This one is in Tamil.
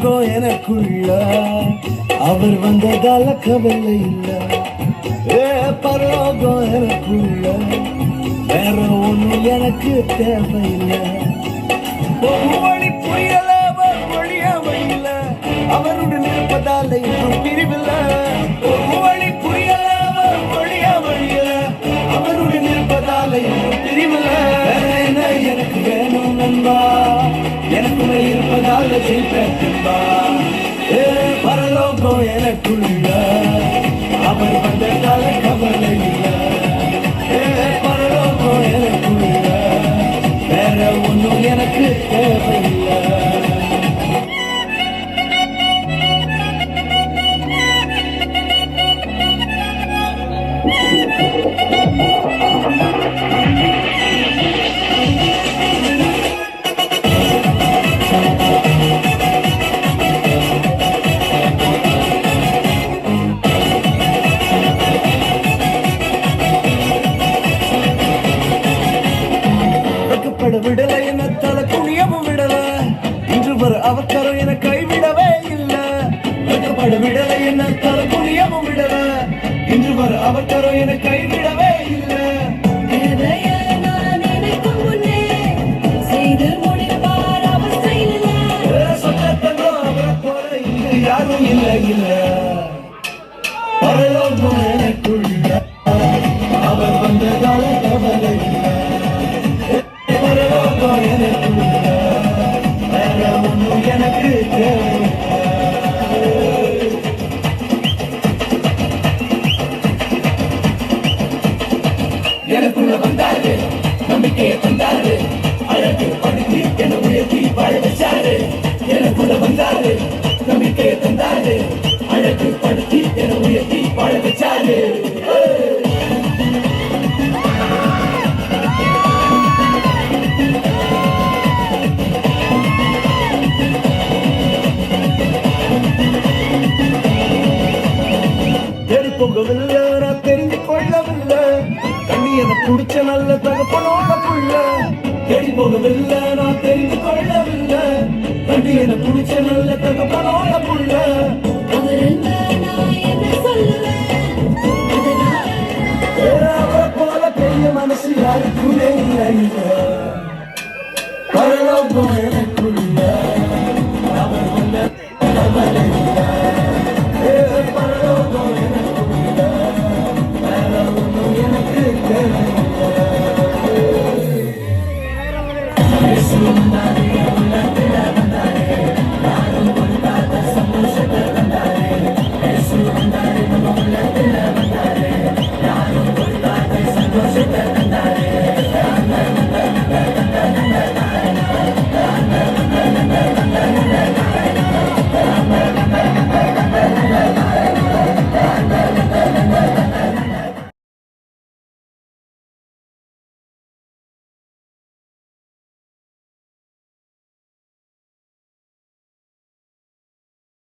பரலோகம் எனக்குள்ள அவர் வந்ததால கவலை இல்லை. பரலோகம் எனக்குள்ள வேற ஒண்ணும் எனக்கு தேவையில்லை. ஒரு வழி புரியல வழியா வழியில அவருடன் இருப்பதால இன்னும் பிரிவில்லை. ஒரு வழி புரியல வழியா வழியில அவருடன் இருப்பதால இன்னும் பிரிவில்லை. எனக்கு வேணும் நண்பா, எனக்குள்ள இருப்பதால ஜெயிப்பா. பரலோகம் எனக்குள்ள அவர் வந்ததால கவலை இல்லை. பரலோகம் எனக்குள்ள வேற ஒன்றும் எனக்கு தேவையில்லை. விடல என்ன தலை குனியமும் விடல, இன்று வர அவக்கரம் என கைவிடவே இல்லை. வெட்கப்பட விடல என்ன தலை குனியமும் விடல, இன்று வர அவக்கரம் என கைவிடவே இல்லை. யாரும் இல்லை இல்லை. பரலோகம் எனக்குள்ள அவர் வந்ததால கவலை இல்லை. எனக்கு எனக்குள்ள வந்தாரு, நம்பிக்கையை தந்தாரு, அழகு படுத்தி என உயர்த்தி வாழ வச்சாரு. எனக்குள்ள வந்தாரு, நம்பிக்கையை தந்தாரு, அழகு படுத்தி என உயர்த்தி வாழ வச்சாரு. போகவில்லை நான் தெரிந்து கொள்ளவில்லை, கண்ணியனை குடிச்ச நல்ல தகப்பனோட புள்ள. தேடி போகவில்லை நான் தெரிந்து கொள்ளவில்லை, கண்ணியனை குடிச்ச நல்ல தகப்பனோட புள்ள. அவரை போல பெரிய மனசு யாருக்குமே இல்லை. பரலோகம் எனக்குள்ள அவர் வந்த கவலை இல்லை. பரலோகம் சந்தோஷத்தை